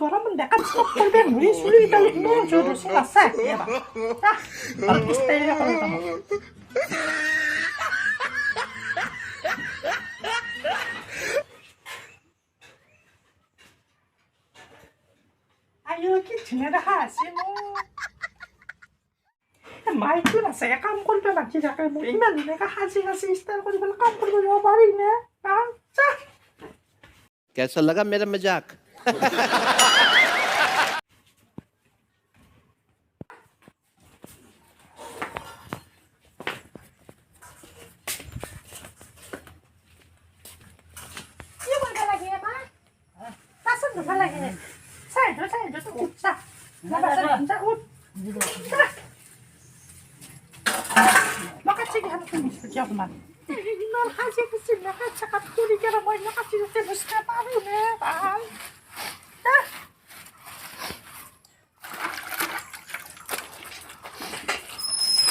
গরম은 내가 করবে 우리 술이 달리 뭐 저를 속았어 얘봐 자 어떻게 스타일이야 그러다 ayo kitchenera hasi mo মাইকো আছে কাম কৰিব বাকি থাকে মোৰ ইমান ধুনীয়াকৈ সাজি সাজি ষ্টাইল কৰি পেলাই কাম কৰিব যাব পাৰি নে कैसा लगा मेरा मजाक কি কৰিব লাগে মা তাচোন ধুব লাগে চাই তো উঠছা Makachigi hanap ng istorya ko man. Nalhaji ko sila nakachakap tuli ka naman nakachilutibos ka pa rin mahal.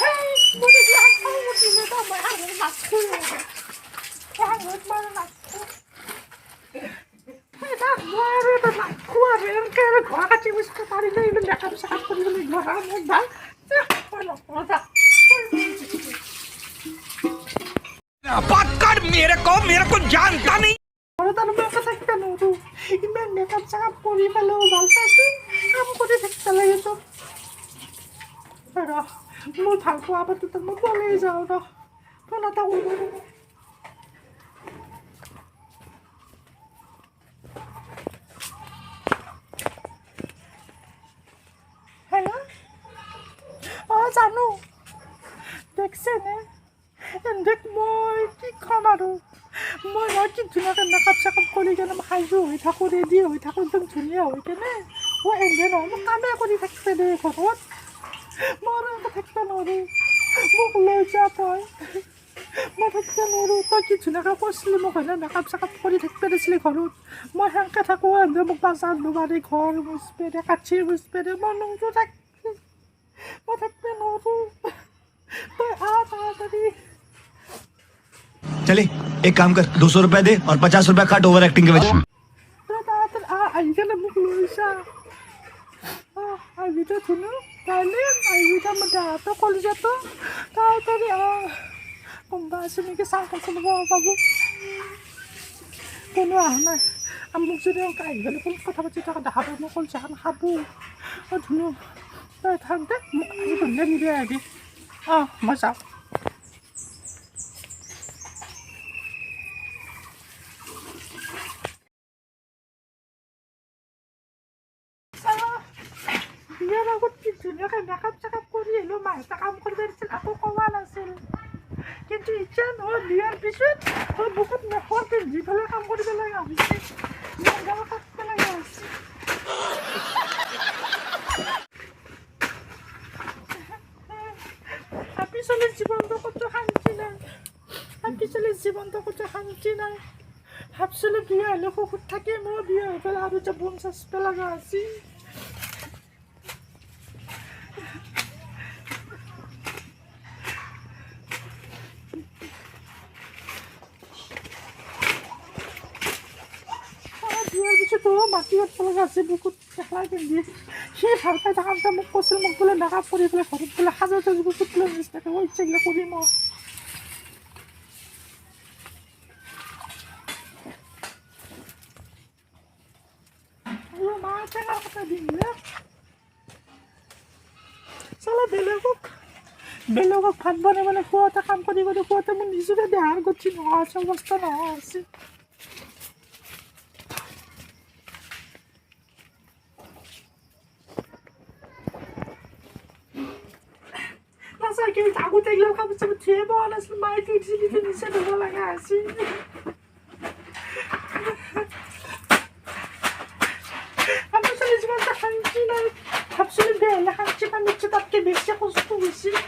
Hey, muli lang ako mo dito may hangin masko. Hangin man masko. Hey, wala ba makuha rin ka nakachilutibos ka pa rin na yung nakachakap ko rin mahal ba? Wala. बात कर मेरे को जानता नहीं তার মাথা থাকতে নরু ইমান মেকআপ সাপ করি ফেলো ভালতাছি কাম করে থাকতে লাগে তো মোৰ ভালপোৱা আবাটো মই বলে যাওঁ ন ফোন এটা কৰিব হেল্ল' জানো দেখছে নে দেখ মই কি খাম আৰু মই কি ধুনীয়াকৈ মেকআপ চেকআপ কৰি কেনে সাজু হৈ থাকোঁ ৰেডি হৈ থাকোঁ একদম ধুনীয়া হৈ কেনে এনে নহয় মই কামে কৰি থাকিছে দে ঘৰত মই আৰু এনেকৈ থাকিব নোৱাৰোঁ মোক লৈ যা তই মই থাকিব নোৱাৰোঁ তই কি ধুনীয়াকৈ কৈছিলি মোক হয়নে মেকআপ চেকআপ কৰি থাকিব দিছিলি ঘৰত মই সেনেকৈ থাকোঁ এনে মোক বাজাৰ নোৱাৰি ঘৰ মুচপে দে কাঠি মুচপে দে মই নোজো মই থাকিব নোৱাৰোঁ তই তাড়াতাড়ি चले एक काम कर 200 रुपए दे और 50 रुपए काट ओवर एक्टिंग के वजह আইগেলে মোক লৈছা আইবিটা শুনো তাহলে আইবিটা আমার দাঁতো কলিজাতো তাড়াতাড়ি কোনবা আছে নাকি চাহ খাব পাবো কোনো আহা নাই মোক যদি আইগেলে কোন কথা পাতি থকা দেখা পাব মই কলিজাখন খাব ধুনু তই থাকতে মোক আহি ধুনীয়া নিবি আহিবি মই যাওঁ বিয়াৰ আগত কি ধুনীয়াকৈ মেকআপ চেকআপ কৰি আহিলোঁ মাহঁতে কাম কৰিব দিছিল আকৌ কোৱা নাছিল কিন্তু এতিয়া নহয় বিয়াৰ পিছত বহুত মেকআপ পিন্ধি পেলাই কাম কৰিব লগা হৈছে মেকআপ কাটিব লগা হৈছে পিছলৈ জীৱনটো ক'তো শান্তি নাই পিছলৈ জীৱনটো ক'তো শান্তি নাই ভাবছিলোঁ বিয়া হ'লে সুখত থাকে মই বিয়া হৈ পেলাই আৰু এতিয়া বম চাচিব লগা আছিল বিয়াৰ পিছত মাটি কাটিব লগা আছে বুকুত মেখেলা পিন্ধি সেই ভাল পাই থাকোঁতে মোক কৈছিল মোক বোলে মেকআপ কৰি পেলাই ঘৰত বোলে সাজতে বুকুত লৈ নিচিনাকৈ মই ইচ্ছাগিলা কৰি মই মা টেঙাৰ কথা দিলে চালা বেলেগক ভাত বনাই খোৱাতে কাম কৰি খোৱাতে মোৰ নিজৰে দেহাৰ গতি নোহোৱা আছে অৱস্থা নোহোৱা আছে Saya takut tenggelam kamu sama cebo anak selama itu di sini tuh bisa dulu lagi asing. Kamu sudah cuma tak hancur, kamu sudah bela hancur kamu cepat ke besok kau sudah